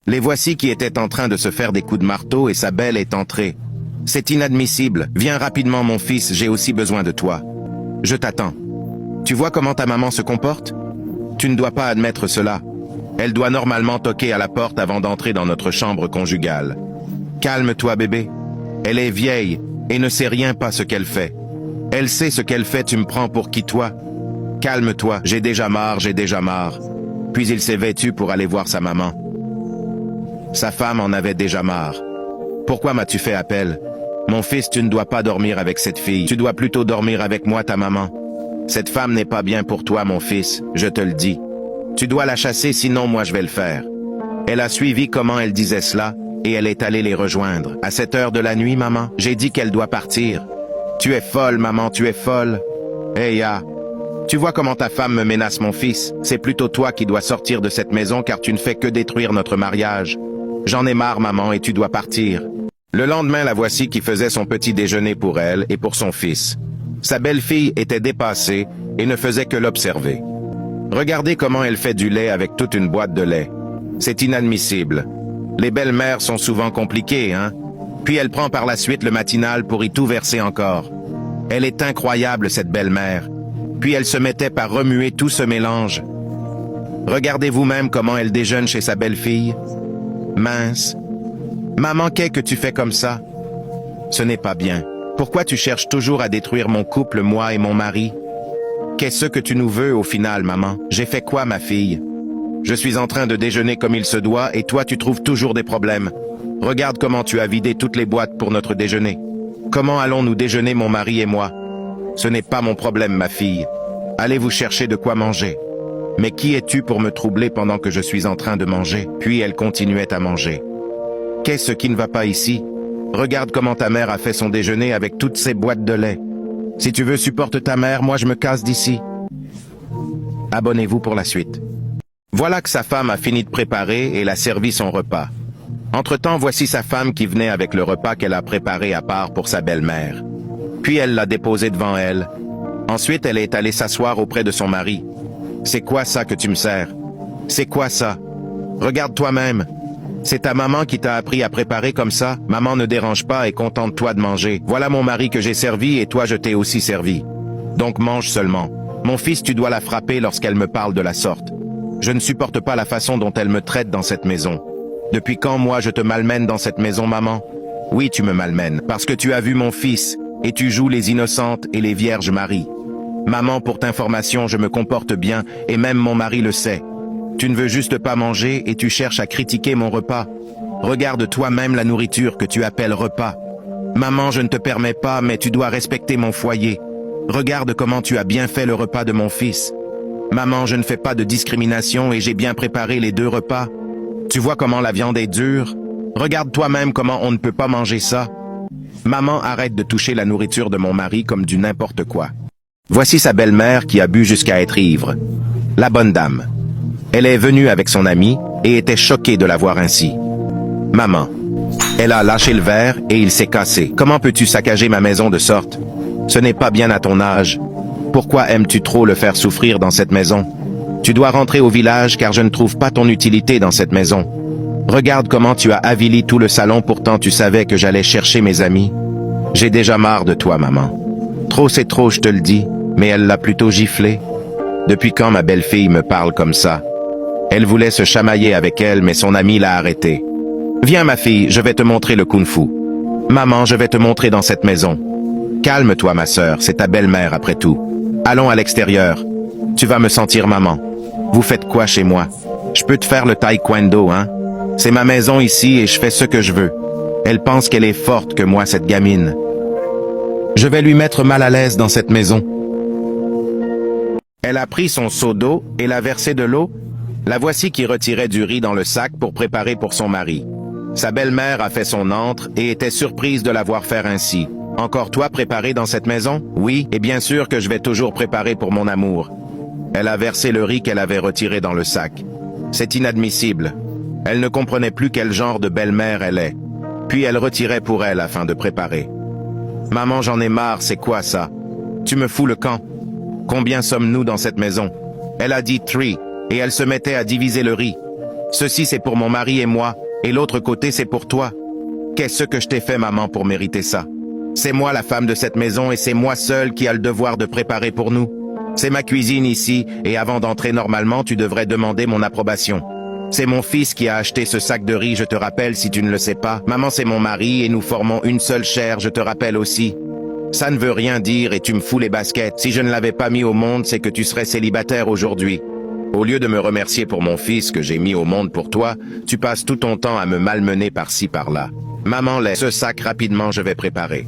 Les voici qui étaient en train de se faire des coups de marteau et sa belle est entrée. C'est inadmissible. Viens rapidement mon fils, j'ai aussi besoin de toi. Je t'attends. Tu vois comment ta maman se comporte? Tu ne dois pas admettre cela. Elle doit normalement toquer à la porte avant d'entrer dans notre chambre conjugale. Calme-toi bébé. Elle est vieille et ne sait rien pas ce qu'elle fait. Elle sait ce qu'elle fait, tu me prends pour qui toi? Calme-toi, j'ai déjà marre. Puis il s'est vêtu pour aller voir sa maman. Sa femme en avait déjà marre. Pourquoi m'as-tu fait appel? Mon fils, tu ne dois pas dormir avec cette fille. Tu dois plutôt dormir avec moi, ta maman. Cette femme n'est pas bien pour toi, mon fils, je te le dis. Tu dois la chasser, sinon moi je vais le faire. Elle a suivi comment elle disait cela, et elle est allée les rejoindre. À cette heure de la nuit, maman, j'ai dit qu'elle doit partir. Tu es folle, maman, tu es folle. Hey, tu vois comment ta femme me menace, mon fils? C'est plutôt toi qui dois sortir de cette maison car tu ne fais que détruire notre mariage. J'en ai marre, maman, et tu dois partir. Le lendemain, la voici qui faisait son petit déjeuner pour elle et pour son fils. Sa belle-fille était dépassée et ne faisait que l'observer. Regardez comment elle fait du lait avec toute une boîte de lait. C'est inadmissible. Les belles-mères sont souvent compliquées, hein? Puis elle prend par la suite le matinal pour y tout verser encore. Elle est incroyable, cette belle-mère. Puis elle se mettait par remuer tout ce mélange. Regardez vous-même comment elle déjeune chez sa belle-fille. Mince. Maman, qu'est-ce que tu fais comme ça? Ce n'est pas bien. Pourquoi tu cherches toujours à détruire mon couple, moi et mon mari? Qu'est-ce que tu nous veux au final, maman? J'ai fait quoi, ma fille? Je suis en train de déjeuner comme il se doit et toi tu trouves toujours des problèmes. Regarde comment tu as vidé toutes les boîtes pour notre déjeuner. Comment allons-nous déjeuner, mon mari et moi? Ce n'est pas mon problème, ma fille. Allez vous chercher de quoi manger. Mais qui es-tu pour me troubler pendant que je suis en train de manger? Puis elle continuait à manger. Qu'est-ce qui ne va pas ici? Regarde comment ta mère a fait son déjeuner avec toutes ces boîtes de lait. Si tu veux, supporte ta mère, moi je me casse d'ici. Abonnez-vous pour la suite. Voilà que sa femme a fini de préparer et l'a servi son repas. Entre-temps, voici sa femme qui venait avec le repas qu'elle a préparé à part pour sa belle-mère. Puis elle l'a déposé devant elle. Ensuite, elle est allée s'asseoir auprès de son mari. C'est quoi ça que tu me sers? C'est quoi ça? Regarde toi-même. C'est ta maman qui t'a appris à préparer comme ça? Maman ne dérange pas et contente-toi de manger. Voilà mon mari que j'ai servi et toi je t'ai aussi servi. Donc mange seulement. Mon fils, tu dois la frapper lorsqu'elle me parle de la sorte. Je ne supporte pas la façon dont elle me traite dans cette maison. Depuis quand moi je te malmène dans cette maison, maman? Oui, tu me malmènes, parce que tu as vu mon fils, et tu joues les innocentes et les vierges Marie. Maman, pour t'information, je me comporte bien, et même mon mari le sait. Tu ne veux juste pas manger et tu cherches à critiquer mon repas. Regarde toi-même la nourriture que tu appelles repas. Maman, je ne te permets pas, mais tu dois respecter mon foyer. Regarde comment tu as bien fait le repas de mon fils. Maman, je ne fais pas de discrimination et j'ai bien préparé les 2 repas. Tu vois comment la viande est dure? Regarde toi-même comment on ne peut pas manger ça. Maman, arrête de toucher la nourriture de mon mari comme du n'importe quoi. Voici sa belle-mère qui a bu jusqu'à être ivre. La bonne dame. Elle est venue avec son amie et était choquée de la voir ainsi. Maman. Elle a lâché le verre et il s'est cassé. Comment peux-tu saccager ma maison de sorte? Ce n'est pas bien à ton âge. Pourquoi aimes-tu trop le faire souffrir dans cette maison? Tu dois rentrer au village car je ne trouve pas ton utilité dans cette maison. Regarde comment tu as avili tout le salon, pourtant tu savais que j'allais chercher mes amis. J'ai déjà marre de toi, maman. Trop c'est trop, je te le dis, mais elle l'a plutôt giflé. Depuis quand ma belle-fille me parle comme ça? Elle voulait se chamailler avec elle, mais son ami l'a arrêtée. Viens ma fille, je vais te montrer le kung-fu. Maman, je vais te montrer dans cette maison. Calme-toi ma sœur, c'est ta belle-mère après tout. Allons à l'extérieur. Tu vas me sentir maman. Vous faites quoi chez moi? Je peux te faire le taekwondo, hein? C'est ma maison ici et je fais ce que je veux. Elle pense qu'elle est forte que moi, cette gamine. Je vais lui mettre mal à l'aise dans cette maison. Elle a pris son seau d'eau et l'a versé de l'eau. La voici qui retirait du riz dans le sac pour préparer pour son mari. Sa belle-mère a fait son entre et était surprise de la voir faire ainsi. Encore toi préparer dans cette maison? Oui, et bien sûr que je vais toujours préparer pour mon amour. Elle a versé le riz qu'elle avait retiré dans le sac. C'est inadmissible. Elle ne comprenait plus quel genre de belle-mère elle est. Puis elle retirait pour elle afin de préparer. Maman, j'en ai marre, c'est quoi ça? Tu me fous le camp. Combien sommes-nous dans cette maison? Elle a dit 3, et elle se mettait à diviser le riz. Ceci c'est pour mon mari et moi, et l'autre côté c'est pour toi. Qu'est-ce que je t'ai fait, maman, pour mériter ça? C'est moi la femme de cette maison et c'est moi seule qui a le devoir de préparer pour nous. C'est ma cuisine ici, et avant d'entrer normalement, tu devrais demander mon approbation. C'est mon fils qui a acheté ce sac de riz, je te rappelle si tu ne le sais pas. Maman, c'est mon mari et nous formons une seule chair, je te rappelle aussi. Ça ne veut rien dire et tu me fous les baskets. Si je ne l'avais pas mis au monde, c'est que tu serais célibataire aujourd'hui. Au lieu de me remercier pour mon fils que j'ai mis au monde pour toi, tu passes tout ton temps à me malmener par-ci par-là. Maman, laisse ce sac rapidement, je vais préparer.